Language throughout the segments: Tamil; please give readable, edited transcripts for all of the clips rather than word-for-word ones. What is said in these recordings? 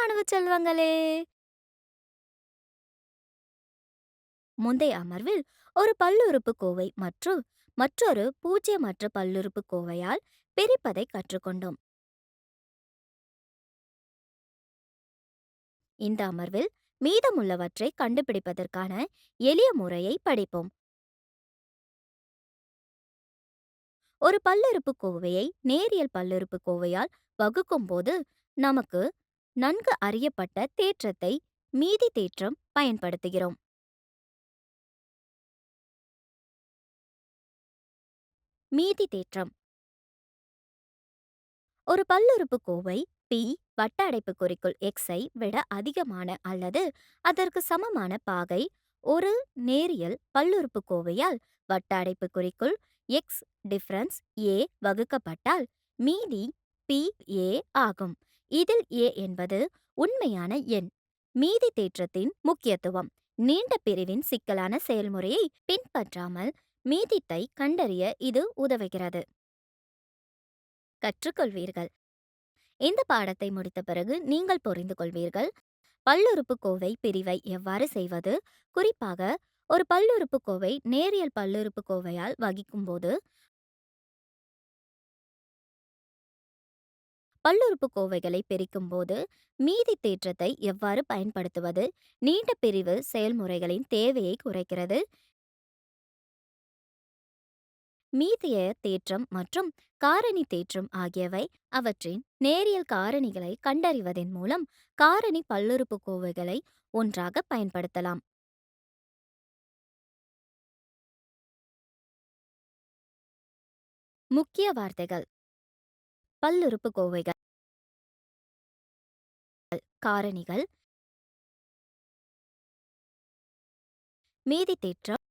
மாணவ செல்வங்களே! முந்தைய அமர்வில் ஒரு பல்லுறுப்புக்கோவை மற்றும் மற்றொரு பூஜ்ஜியமற்ற பல்லுறுப்புக்கோவையால் பிரிப்பதை கற்றுக்கொண்டோம். இந்த அமர்வில் மீதமுள்ளவற்றை கண்டுபிடிப்பதற்கான எளிய முறையை படிப்போம். ஒரு பல்லுறுப்புக்கோவையை நேரியல் பல்லுறுப்புக்கோவையால் வகுக்கும்போது நமக்கு நன்கு அறியப்பட்ட தேற்றத்தை மீதி தேற்றம் பயன்படுத்துகிறோம். மீதி தேற்றம்: ஒரு பல்லுறுப்புக்கோவை p வட்ட அடைப்புக்குறிக்குள் x ஐ விட அதிகமான அல்லது அதற்கு சமமான பாகை ஒரு நேரியல் பல்லுறுப்புக்கோவையால் வட்ட அடைப்புக்குறிக்குள் x டிஃபரன்ஸ் a வகுக்கப்பட்டால் மீதி p a ஆகும். இதில் a என்பது உண்மையான எண். மீதி தேற்றத்தின் முக்கியத்துவம்: நீண்ட பிரிவின் சிக்கலான செயல்முறையை பின்பற்றாமல் மீதித்தை கண்டறிய இது உதவுகிறது. கற்றுக்கொள்வீர்கள். இந்த பாடத்தை முடித்த பிறகு நீங்கள் புரிந்து கொள்வீர்கள் பல்லுறுப்புக்கோவை பிரிவை எவ்வாறு செய்வது, குறிப்பாக ஒரு பல்லுறுப்புக்கோவை நேரியல் பல்லுறுப்புக்கோவையால் வகிக்கும்போது பல்லுறுப்புக்கோவைகளை பிரிக்கும்போது மீதி தேற்றத்தை எவ்வாறு பயன்படுத்துவது, நீண்ட பிரிவு செயல்முறைகளின் தேவையை குறைக்கிறது, மீதிய தேற்றம் மற்றும் காரணி தேற்றம் ஆகியவை அவற்றின் நேரியல் காரணிகளை கண்டறிவதன் மூலம் காரணி பல்லுறுப்புக்கோவைகளை ஒன்றாக பயன்படுத்தலாம். முக்கிய வார்த்தைகள்: பல்லுறுப்புக்கோவைகள், காரணிகள், மீதி தேற்றம்,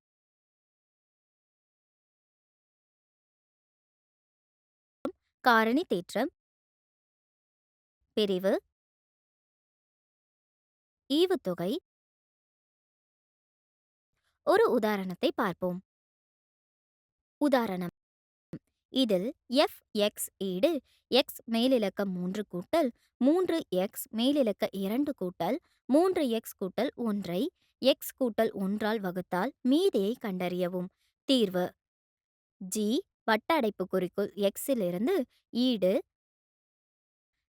காரணி தேற்றம், பிரிவு, ஈவுத்தொகை. ஒரு உதாரணத்தை பார்ப்போம். உதாரணம்: இதில் எஃப் எக்ஸ் ஈடு எக்ஸ் மேலிலக்க 3 கூட்டல் 3x மேலிலக்க 2 கூட்டல் 3x கூட்டல் 1 எக்ஸ் கூட்டல் 1ஆல் வகுத்தால் மீதியை கண்டறியவும். தீர்வு: ஜி வட்ட அடைப்புக்குறிக்குள் எக்ஸிலிருந்து ஈடு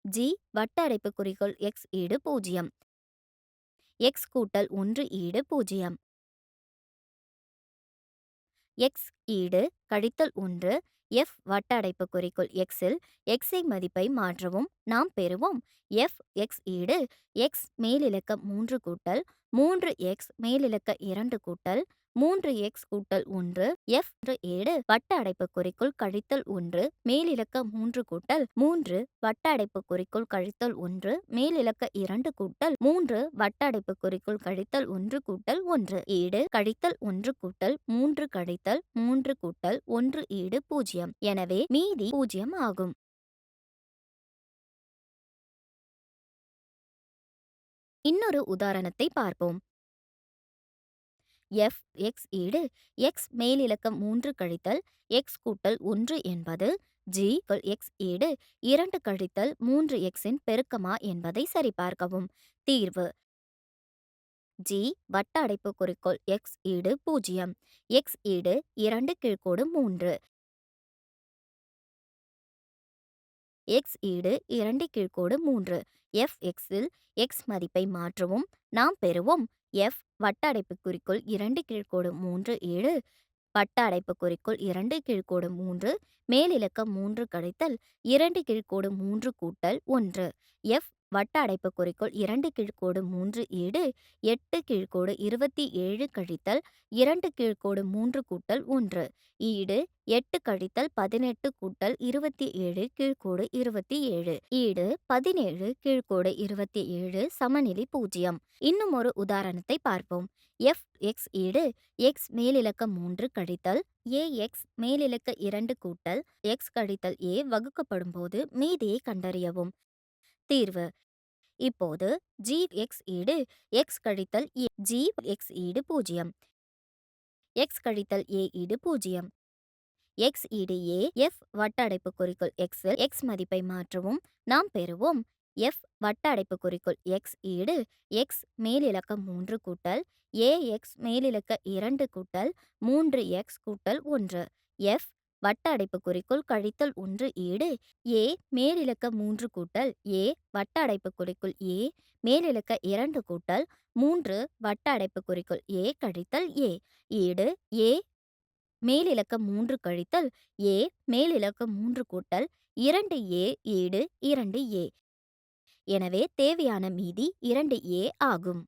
ஜி வட்ட அடைப்புக்குறிக்குள் எக்ஸ் ஈடு 0, எக்ஸ் கூட்டல் 1 ஈடு 0, எக்ஸ் ஈடு கழித்தல் 1 எஃப் வட்ட அடைப்புக்குறிக்குள் எக்ஸில் எக்ஸை மதிப்பை மாற்றவும். நாம் பெறுவோம் எஃப் எக்ஸ் ஈடு எக்ஸ் மேலிலக்க 3 கூட்டல் 3x மேலிலக்க 2 கூட்டல் 3x கூட்டல் 1 எஃப் ஈடு வட்ட அடைப்புக்குறிக்குள் கழித்தல் 1 மேலிலக்க 3 கூட்டல் 3 வட்ட அடைப்புக்குறிக்குள் கழித்தல் 1 மேலிலக்க 2 கூட்டல் 3 வட்ட அடைப்புக்குறிக்குள் கழித்தல் 1 கூட்டல் 1 ஈடு கழித்தல் 1 கூட்டல் 3 கழித்தல் 3 கூட்டல் 1 ஈடு 0. எனவே மீதி 0 ஆகும். இன்னொரு உதாரணத்தை பார்ப்போம். எஃப் எக்ஸ் ஈடு எக்ஸ் மேலிலக்கம் 3 கழித்தல் எக்ஸ் கூட்டல் 1 என்பது ஜி எக்ஸ் ஈடு 2 கழித்தல் 3xஇன் பெருக்கமா என்பதை சரிபார்க்கவும். தீர்வு: ஜி வட்ட அடைப்புக்குறிக்குள் எக்ஸ் ஈடு 0, எக்ஸ் ஈடு 2 கீழ்க்கோடு 3, எக்ஸ் ஈடு 2 கீழ்க்கோடு 3 எஃப் எக்ஸில் எக்ஸ் மதிப்பை மாற்றவும். நாம் பெறுவோம் எஃப் வட்ட அடைப்புக்குறிக்குள் 2 கீழ்க்கோடு 3 ஈடு வட்ட அடைப்புக்குறிக்குள் 2 கீழ்க்கோடு 3 மேலிலக்கம் 3 கழித்தல் 2 கீழ்க்கோடு 3 கூட்டல் 1 எஃப் வட்ட அடைப்புக்குறிக்குள் 2 கீழ்க்கோடு 3 ஈடு 8 கீழ்க்கோடு 27 கழித்தல் 2 கீழ்க்கோடு 3 கூட்டல் 1 ஈடு 8 கழித்தல் 18 கூட்டல் 27 கீழ்க்கோடு 27 ஈடு 17 கீழ்க்கோடு 27 சமநிலை 0. இன்னும் ஒரு உதாரணத்தை பார்ப்போம். எஃப் எக்ஸ் ஈடு எக்ஸ் மேலிலக்க 3 கழித்தல் ஏஎக்ஸ் மேலிலக்க 2 கூட்டல் எக்ஸ் கழித்தல் ஏ வகுக்கப்படும் போது மீதியை கண்டறியவும். தீர்வு: இப்போது ஜி எக்ஸ் ஈடு எக்ஸ் கழித்தல் ஏ ஜி எக்ஸ் ஈடு 0, எக்ஸ் கழித்தல் ஏ ஈடு 0, எக்ஸ் ஈடு ஏ எஃப் வட்ட அடைப்புக்குறிக்குள் எக்ஸில் எக்ஸ் மதிப்பை மாற்றவும். நாம் பெறுவோம் எஃப் வட்ட அடைப்புக்குறிக்குள் எக்ஸ் ஈடு எக்ஸ் மேலிலக்கம் 3 கூட்டல் ஏஎக்ஸ் மேலிலக்க 2 கூட்டல் 3x கூட்டல் 1. எஃப் வட்ட அடைப்புக்குறிக்குள் கழித்தல் 1 ஈடு ஏ மேலிலக்க 3 கூட்டல் ஏ வட்ட அடைப்புக்குறிக்குள் ஏ மேலிலக்க 2 கூட்டல் 3 வட்ட அடைப்புக்குறிக்குள் ஏ கழித்தல் ஏ ஈடு ஏ மேலிலக்க 3 கழித்தல் ஏ மேலிலக்க 3 கூட்டல் 2a ஈடு 2a. எனவே தேவையான மீதி 2a ஆகும்.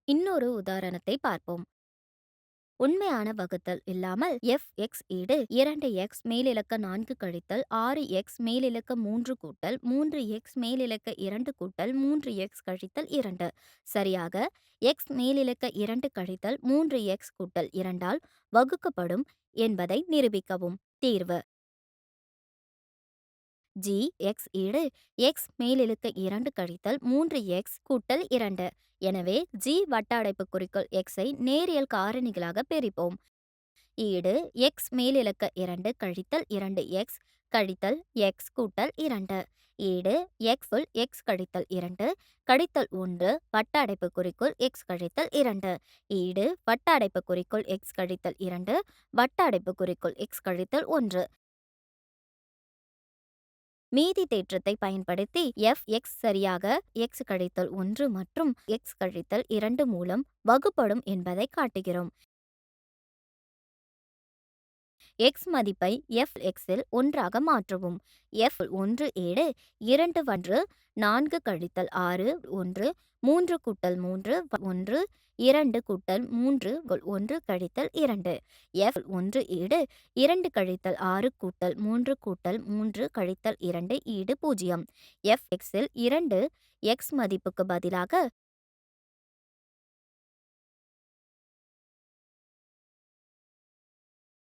இன்னொரு உதாரணத்தை பார்ப்போம். உண்மையான வகுத்தல் இல்லாமல் எஃப்(x) ஈடு 2x மேலிலக்க 4 கழித்தல் 6x மேலிலக்க 3 கூட்டல் 3x மேலிலக்க 2 கூட்டல் 3x கழித்தல் 2 சரியாக x மேலிலக்க 2 கழித்தல் 3x கூட்டல் 2 ஆல் வகுக்கப்படும் என்பதை நிரூபிக்கவும். தீர்வு ஜி எக்ஸ் ஈடு எக்ஸ் மேலிழுக்க 2 கழித்தல் 3x கூட்டல் 2. எனவே ஜி வட்ட அடைப்புக்குறிக்குள் எக்ஸை நேரியல் காரணிகளாக பிரிப்போம். ஈடு எக்ஸ் மேலிலக்க 2 கழித்தல் 2x கழித்தல் x கூட்டல் 2. ஈடு எக்ஸுள் எக்ஸ் கழித்தல் 2 கழித்தல் 1 வட்ட அடைப்புக்குறிக்குள் எக்ஸ் கழித்தல் 2. ஈடு வட்ட அடைப்புக்குறிக்குள் எக்ஸ் கழித்தல் 2 வட்ட அடைப்புக்குறிக்குள் எக்ஸ் கழித்தல் 1. மீதி தேற்றத்தை பயன்படுத்தி f(x) சரியாக x கழித்தல் 1 மற்றும் x கழித்தல் 2 மூலம் வகுப்படும் என்பதை காட்டுகிறோம். x மதிப்பை f(x)ல் 1ஆக மாற்றவும். f(1) ஈடு 2 1 4 கழித்தல் 6 1 3 கூட்டல் 3 1 2 கூட்டல் 3 1 கழித்தல் 2. f(1) ஈடு 2 கழித்தல் 6 கூட்டல் 3 கூட்டல் 3 கழித்தல் 2 ஈடு 0. f(x)ல் 2 x மதிப்புக்கு பதிலாக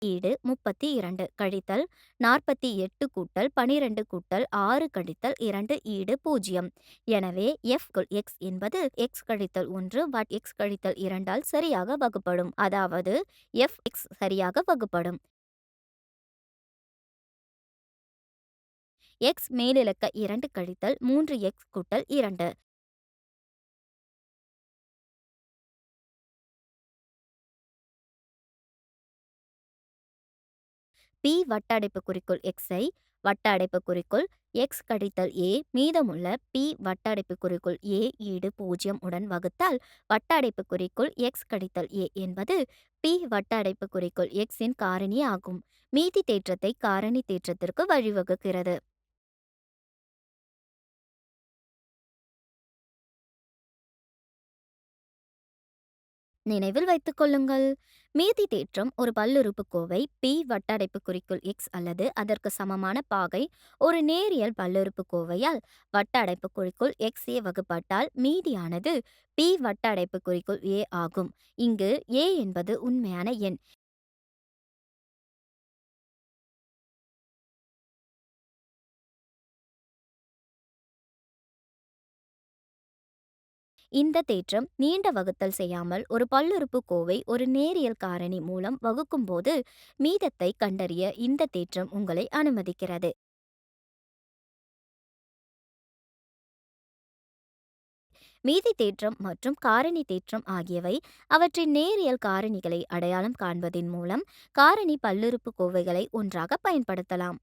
ஈடு 32 கழித்தல் 48 கூட்டல் 12 கூட்டல் 6 கழித்தல் 2 ஈடு 0. எனவே f(x) என்பது x கழித்தல் 1 வட் x கழித்தல் 2 ஆல் சரியாக வகுப்படும். அதாவது f(x) சரியாக வகுப்படும். x மேலிலக்க 2 கழித்தல் 3x கூட்டல் 2. p வட்ட அடைப்புக்குறிக்குள் xஐ வட்ட அடைப்புக்குறிக்குள் x கழித்தல் a மீதமுள்ள p வட்ட அடைப்புக்குறிக்குள் a ஈடு 0 உடன் வகுத்தால் வட்ட அடைப்புக்குறிக்குள் x கழித்தல் a என்பது p வட்ட அடைப்புக்குறிக்குள் x இன் காரணி ஆகும். மீதி தேற்றத்தை காரணி தேற்றத்திற்கு வழிவகுக்கிறது. நினைவில் வைத்துக் கொள்ளுங்கள். மீதி தேற்றம் ஒரு பல்லுறுப்புக்கோவை p வட்ட அடைப்புக்குறிக்குள் x அல்லது அதற்கு சமமான பாகை ஒரு நேரியல் பல்லுறுப்புக்கோவையால் வட்ட அடைப்புக்குறிக்குள் xa வகுப்பட்டால் மீதியானது p வட்ட அடைப்புக்குறிக்குள் a ஆகும். இங்கு a என்பது உண்மையான எண். இந்த தேற்றம் நீண்ட வகுத்தல் செய்யாமல் ஒரு பல்லுறுப்புக்கோவை ஒரு நேரியல் காரணி மூலம் வகுக்கும்போது மீதத்தை கண்டறிய இந்த தேற்றம் உங்களை அனுமதிக்கிறது. மீதி தேற்றம் மற்றும் காரணி தேற்றம் ஆகியவை அவற்றின் நேரியல் காரணிகளை அடையாளம் காண்பதின் மூலம் காரணி பல்லுறுப்புக்கோவைகளை ஒன்றாக பயன்படுத்தலாம்.